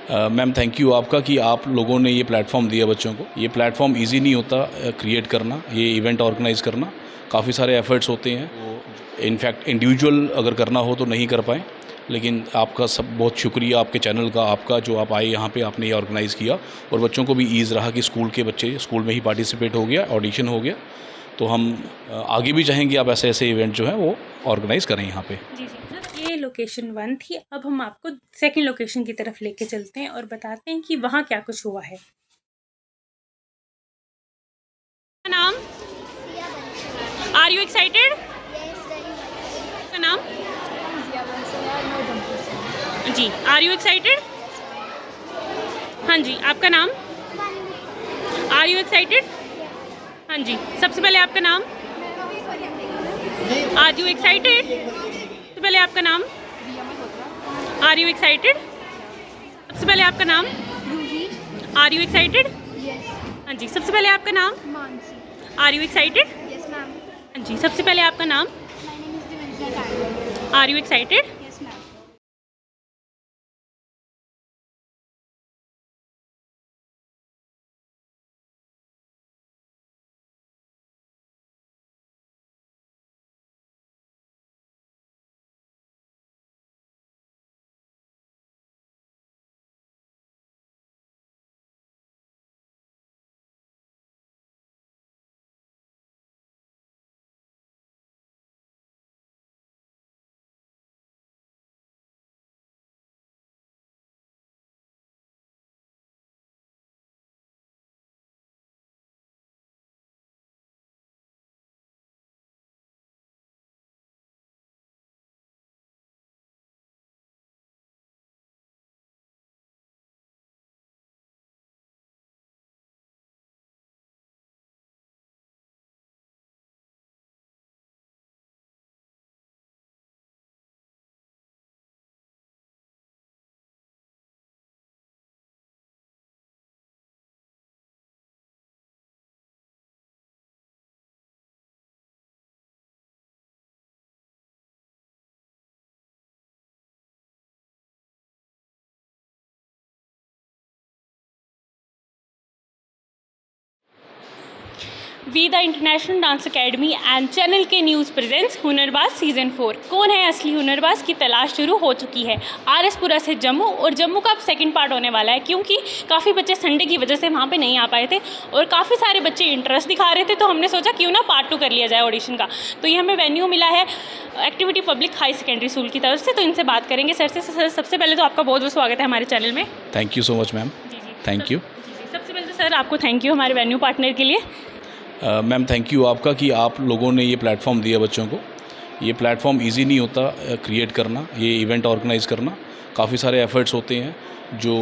Ma'am thank you आपका कि आप लोगों ने ये प्लेटफॉर्म दिया बच्चों को। ये प्लेटफॉर्म इजी नहीं होता क्रिएट करना, ये इवेंट ऑर्गेनाइज़ करना, काफ़ी सारे एफर्ट्स होते हैं। इनफैक्ट इंडिविजुअल अगर करना हो तो नहीं कर पाए, लेकिन आपका सब बहुत शुक्रिया आपके चैनल का, आपका जो आप आए यहाँ पे, आपने ये ऑर्गेनाइज़ किया और बच्चों को भी ईज़ रहा कि स्कूल के बच्चे स्कूल में ही पार्टिसिपेट हो गया, ऑडिशन हो गया। तो हम आगे भी चाहेंगे आप ऐसे ऐसे इवेंट जो है वो ऑर्गेनाइज़ करें यहाँ पे। जी जी सर, ये लोकेशन 1 थी। अब हम आपको सेकंड लोकेशन की तरफ लेके चलते हैं और बताते हैं कि वहाँ क्या कुछ हुआ है। नाम, आर यू एक्साइटेड? का नाम जी, आर यू एक्साइटेड? हाँ जी, आपका नाम? Are you excited? हाँ जी, सबसे पहले आपका नाम? Are you excited? सबसे पहले आपका नाम? Are you excited? सबसे पहले आपका नाम? Are you excited? हाँ जी, सबसे पहले आपका नाम? Are you excited? हाँ जी, सबसे पहले आपका नाम? Are you excited? We the international dance academy and channel के न्यूज़ प्रेजेंट्स हुनरबाज सीज़न 4। कौन है असली हुनरबाज की तलाश शुरू हो चुकी है। RS-पुरा से जम्मू, और जम्मू का अब सेकंड पार्ट होने वाला है क्योंकि काफ़ी बच्चे संडे की वजह से वहाँ पे नहीं आ पाए थे और काफ़ी सारे बच्चे इंटरेस्ट दिखा रहे थे, तो हमने सोचा क्यों ना पार्ट 2 कर लिया जाए ऑडिशन का। तो ये हमें वेन्यू मिला है activity public high secondary school की तरफ से, तो इनसे बात करेंगे सर से। सर सबसे पहले तो आपका बहुत बहुत स्वागत है हमारे चैनल में। Thank you so much ma'am. जी जी, थैंक यू। सबसे पहले तो सर आपको थैंक यू हमारे वेन्यू पार्टनर के लिए। मैम थैंक यू आपका कि आप लोगों ने ये प्लेटफॉर्म दिया बच्चों को। ये प्लेटफॉर्म इजी नहीं होता क्रिएट करना, ये इवेंट ऑर्गेनाइज़ करना, काफ़ी सारे एफर्ट्स होते हैं जो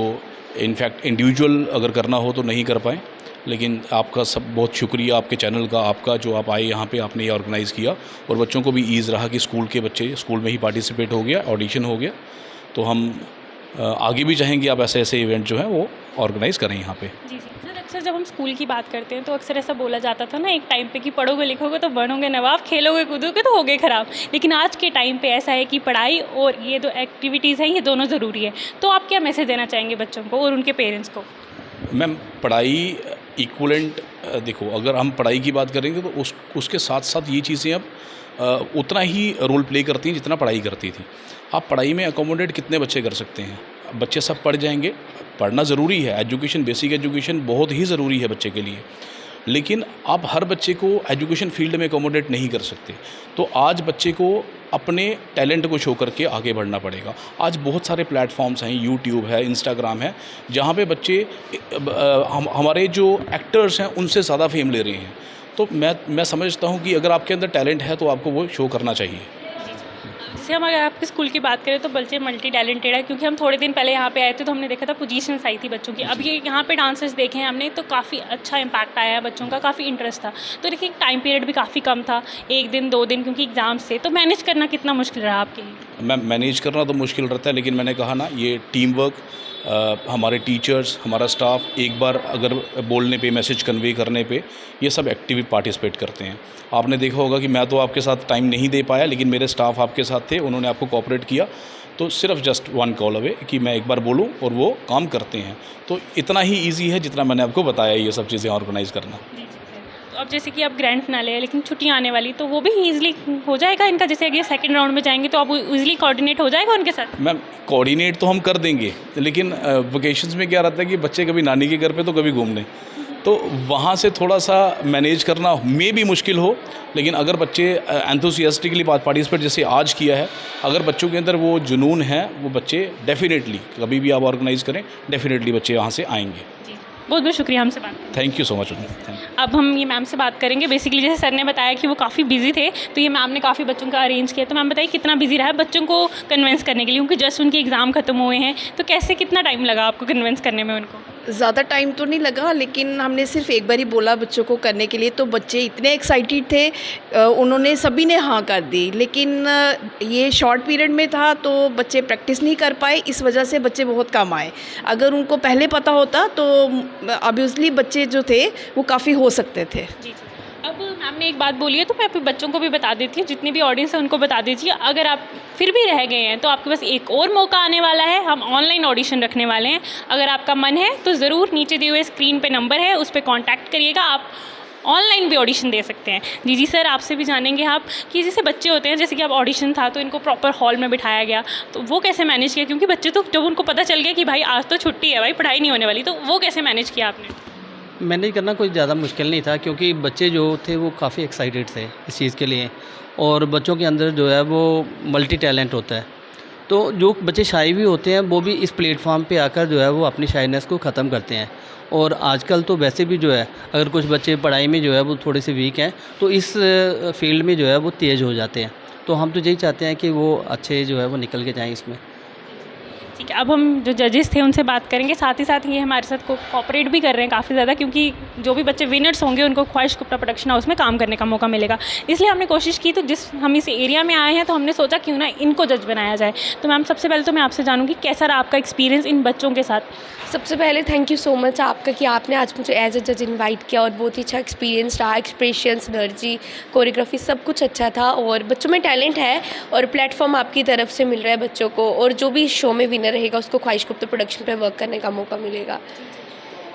इनफैक्ट इंडिविजुअल अगर करना हो तो नहीं कर पाए, लेकिन आपका सब बहुत शुक्रिया आपके चैनल का, आपका जो आप आए यहाँ पे, आपने ये ऑर्गेनाइज़ किया और बच्चों को भी ईज़ रहा कि स्कूल के बच्चे स्कूल में ही पार्टिसिपेट हो गया, ऑडिशन हो गया। तो हम आगे भी चाहेंगे आप ऐसे ऐसे इवेंट जो है वो ऑर्गेनाइज़ करें यहाँ पे। जी जी सर, अक्सर जब हम स्कूल की बात करते हैं तो अक्सर ऐसा बोला जाता था ना एक टाइम पे कि पढ़ोगे लिखोगे तो बनोगे नवाब, खेलोगे कूदोगे तो होगे ख़राब। लेकिन आज के टाइम पे ऐसा है कि पढ़ाई और ये जो एक्टिविटीज़ हैं ये दोनों ज़रूरी है। तो आप क्या मैसेज देना चाहेंगे बच्चों को और उनके पेरेंट्स को? मैम पढ़ाई इक्वलेंट, देखो अगर हम पढ़ाई की बात करेंगे तो उसके साथ साथ ये चीज़ें अब उतना ही रोल प्ले करती हैं जितना पढ़ाई करती थी। आप पढ़ाई में अकोमोडेट कितने बच्चे कर सकते हैं? बच्चे सब पढ़ जाएंगे, पढ़ना ज़रूरी है, एजुकेशन, बेसिक एजुकेशन बहुत ही ज़रूरी है बच्चे के लिए, लेकिन आप हर बच्चे को एजुकेशन फील्ड में अकोमोडेट नहीं कर सकते। तो आज बच्चे को अपने टैलेंट को शो करके आगे बढ़ना पड़ेगा। आज बहुत सारे प्लेटफॉर्म्स हैं, यूट्यूब है, इंस्टाग्राम है, जहाँ पे बच्चे हमारे जो एक्टर्स हैं उनसे ज़्यादा फेम ले रहे हैं। तो मैं समझता हूँ कि अगर आपके अंदर टैलेंट है तो आपको वो शो करना चाहिए। जैसे हम अगर आपके स्कूल की बात करें तो बच्चे मल्टी टैलेंटेड है, क्योंकि हम थोड़े दिन पहले यहाँ पे आए थे तो हमने देखा था पोजीशंस आई थी बच्चों की। अब ये यहाँ पे डांसर्स देखे हैं हमने तो काफ़ी अच्छा इम्पैक्ट आया है बच्चों का, काफ़ी इंटरेस्ट था। तो देखिए टाइम पीरियड भी काफ़ी कम था, 1 दिन 2 दिन, क्योंकि एग्ज़ाम्स थे। तो मैनेज करना कितना मुश्किल रहा आपके लिए? मैम मैनेज करना तो मुश्किल रहता है, लेकिन मैंने कहा ना, ये टीम वर्क, हमारे टीचर्स, हमारा स्टाफ एक बार अगर बोलने पे, मैसेज कन्वे करने पे, ये सब एक्टिव पार्टिसिपेट करते हैं। आपने देखा होगा कि मैं तो आपके साथ टाइम नहीं दे पाया, लेकिन मेरे स्टाफ आपके साथ थे, उन्होंने आपको कोऑपरेट किया। तो सिर्फ जस्ट 1 कॉल अवे कि मैं एक बार बोलूँ और वो काम करते हैं। तो इतना ही ईजी है जितना मैंने आपको बताया ये सब चीज़ें ऑर्गेनाइज़ करना। तो अब जैसे कि अब ग्रैंड फिनाले है लेकिन छुट्टियाँ आने वाली, तो वो भी ईजिली हो जाएगा इनका, जैसे अगर सेकंड राउंड में जाएंगे तो अब ईजिली कोऑर्डिनेट हो जाएगा उनके साथ? मैम कोऑर्डिनेट तो हम कर देंगे, लेकिन वेकेशंस में क्या रहता है कि बच्चे कभी नानी के घर पे तो कभी घूमने, तो वहाँ से थोड़ा सा मैनेज करना मे भी मुश्किल हो। लेकिन अगर बच्चे एंथुसियास्टिकली पार्टिसिपेट जैसे आज किया है, अगर बच्चों के अंदर वो जुनून है, वो बच्चे डेफिनेटली कभी भी आप ऑर्गेनाइज़ करें, डेफिनेटली बच्चे वहाँ से आएंगे। बहुत बहुत शुक्रिया हमसे बात करने। Thank you so much ma'am. अब हम ये मैम से बात करेंगे। बेसिकली जैसे सर ने बताया कि वो काफ़ी बिजी थे, तो ये मैम ने काफ़ी बच्चों का अरेंज किया। तो मैम बताइए कितना बिजी रहा है बच्चों को कन्विंस करने के लिए, क्योंकि जस्ट उनके एग्ज़ाम खत्म हुए हैं, तो कैसे कितना टाइम लगा आपको कन्विंस करने में उनको? ज़्यादा टाइम तो नहीं लगा, लेकिन हमने सिर्फ एक बार ही बोला बच्चों को करने के लिए, तो बच्चे इतने एक्साइटेड थे, उन्होंने सभी ने हाँ कर दी। लेकिन ये शॉर्ट पीरियड में था तो बच्चे प्रैक्टिस नहीं कर पाए, इस वजह से बच्चे बहुत कम आए। अगर उनको पहले पता होता तो ऑब्वियसली बच्चे जो थे वो काफ़ी हो सकते थे। जी। अब मैम ने एक बात बोली है तो मैं अपने बच्चों को भी बता देती हूँ, जितनी भी ऑडियंस है उनको बता दीजिए, अगर आप फिर भी रह गए हैं तो आपके पास एक और मौका आने वाला है। हम ऑनलाइन ऑडिशन रखने वाले हैं। अगर आपका मन है तो ज़रूर नीचे दिए हुए स्क्रीन पे नंबर है, उस पर कॉन्टैक्ट करिएगा, आप ऑनलाइन भी ऑडिशन दे सकते हैं। जी सर, आपसे भी जानेंगे आप कि जैसे बच्चे होते हैं, जैसे कि अब ऑडिशन था तो इनको प्रॉपर हॉल में बिठाया गया, तो वो कैसे मैनेज किया? क्योंकि बच्चे तो जब उनको पता चल गया कि भाई आज तो छुट्टी है, भाई पढ़ाई नहीं होने वाली, तो वो कैसे मैनेज किया आपने? मैनेज करना कोई ज़्यादा मुश्किल नहीं था, क्योंकि बच्चे जो थे वो काफ़ी एक्साइटेड थे इस चीज़ के लिए, और बच्चों के अंदर जो है वो मल्टी टैलेंट होता है। तो जो बच्चे शाई भी होते हैं वो भी इस प्लेटफॉर्म पे आकर जो है वो अपनी शाइनेस को ख़त्म करते हैं। और आजकल तो वैसे भी जो है अगर कुछ बच्चे पढ़ाई में जो है वो थोड़े से वीक हैं तो इस फील्ड में जो है वो तेज़ हो जाते हैं। तो हम तो यही चाहते हैं कि वो अच्छे जो है वो निकल के जाएँ इसमें। ठीक है, अब हम जो जजेस थे उनसे बात करेंगे, साथ ही साथ ये हमारे साथ कोऑपरेट भी कर रहे हैं काफ़ी ज़्यादा, क्योंकि जो भी बच्चे विनर्स होंगे उनको ख्वाहिश गुप्ता प्रोडक्शन हाउस में काम करने का मौका मिलेगा। इसलिए हमने कोशिश की, तो हम इस एरिया में आए हैं तो हमने सोचा क्यों ना इनको जज बनाया जाए। तो मैम सबसे पहले तो मैं आपसे जानूँगी कैसा रहा आपका एक्सपीरियंस इन बच्चों के साथ? सबसे पहले थैंक यू सो मच आपका कि आपने आज मुझे एज अ जज इनवाइट किया, और बहुत ही अच्छा एक्सपीरियंस रहा। एक्सप्रेशंस, एनर्जी, कोरियोग्राफी सब कुछ अच्छा था, और बच्चों में टैलेंट है और प्लेटफॉर्म आपकी तरफ से मिल रहा है बच्चों को, और जो भी शो में विनर रहेगा उसको ख्वाहिश गुप्ता प्रोडक्शन पे वर्क करने का मौका मिलेगा।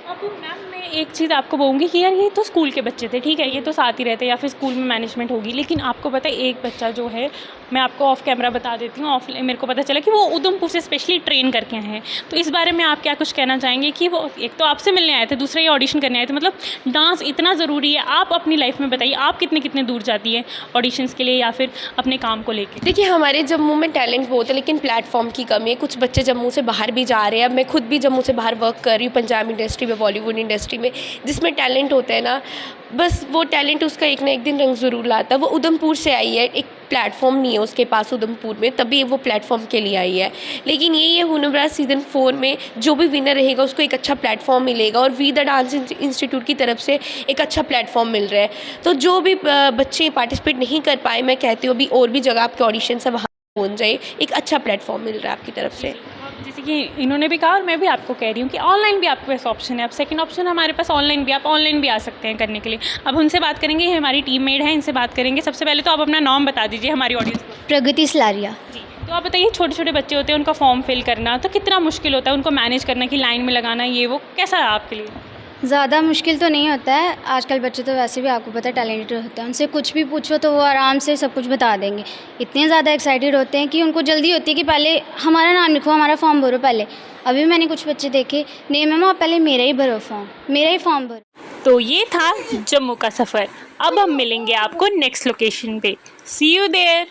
अब मैम मैं एक चीज़ आपको बोलूँगी कि यार ये तो स्कूल के बच्चे थे, ठीक है, ये तो साथ ही रहते हैं या फिर स्कूल में मैनेजमेंट होगी, लेकिन आपको पता है एक बच्चा जो है, मैं आपको ऑफ कैमरा बता देती हूँ, ऑफ मेरे को पता चला कि वो उधमपुर से स्पेशली ट्रेन करके आए हैं। तो इस बारे में आप क्या कुछ कहना चाहेंगे कि वो एक तो आपसे मिलने आए थे, दूसरा ये ऑडिशन करने आए थे, मतलब डांस इतना ज़रूरी है। आप अपनी लाइफ में बताइए, आप कितने दूर जाती है ऑडिशंस के लिए या फिर अपने काम को लेकर? देखिए, हमारे जम्मू में टैलेंट बहुत है, लेकिन प्लेटफॉर्म की कमी है। कुछ बच्चे जम्मू से बाहर भी जा रहे हैं। मैं खुद भी जम्मू से बाहर वर्क कर रही हूँ, पंजाब इंडस्ट्री में, बॉलीवुड इंडस्ट्री में, जिसमें टैलेंट होता है ना, बस वो टैलेंट उसका एक ना एक दिन रंग ज़रूर लाता है। वो उधमपुर से आई है, एक प्लेटफॉर्म नहीं है उसके पास उधमपुर में, तभी वो प्लेटफॉर्म के लिए आई है। लेकिन यही है, हुनरबाज़ सीज़न 4 में जो भी विनर रहेगा उसको एक अच्छा प्लेटफॉर्म मिलेगा, और वी द डांस इंस्टीट्यूट की तरफ से एक अच्छा प्लेटफॉर्म मिल रहा है। तो जो भी बच्चे पार्टिसिपेट नहीं कर पाए, मैं कहती हूँ अभी और भी जगह आपके ऑडिशन से वहाँ पहुँच जाए, एक अच्छा प्लेटफॉर्म मिल रहा है आपकी तरफ से। जैसे कि इन्होंने भी कहा और मैं भी आपको कह रही हूँ कि ऑनलाइन भी आपके पास ऑप्शन है। अब सेकंड ऑप्शन हमारे पास ऑनलाइन भी, आप ऑनलाइन भी आ सकते हैं करने के लिए। अब उनसे बात करेंगे, ये हमारी टीम मेट है, इनसे बात करेंगे। सबसे पहले तो आप अपना नाम बता दीजिए हमारी ऑडियंस को। प्रगति सलारिया जी, तो आप बताइए, छोटे छोटे बच्चे होते हैं, उनका फॉर्म फिल करना तो कितना मुश्किल होता है, उनको मैनेज करना कि लाइन में लगाना, ये वो कैसा रहा आपके लिए? ज़्यादा मुश्किल तो नहीं होता है। आजकल बच्चे तो वैसे भी आपको पता है टैलेंटेड होते हैं, उनसे कुछ भी पूछो तो वो आराम से सब कुछ बता देंगे। इतने ज़्यादा एक्साइटेड होते हैं कि उनको जल्दी होती है कि पहले हमारा नाम लिखो, हमारा फॉर्म भरो पहले। अभी मैंने कुछ बच्चे देखे, नहीं मैम आप पहले मेरा ही भरो फॉर्म, मेरा ही फॉर्म भरो। तो ये था जम्मू का सफ़र। अब हम मिलेंगे आपको नेक्स्ट लोकेशन पे। सी यू देयर।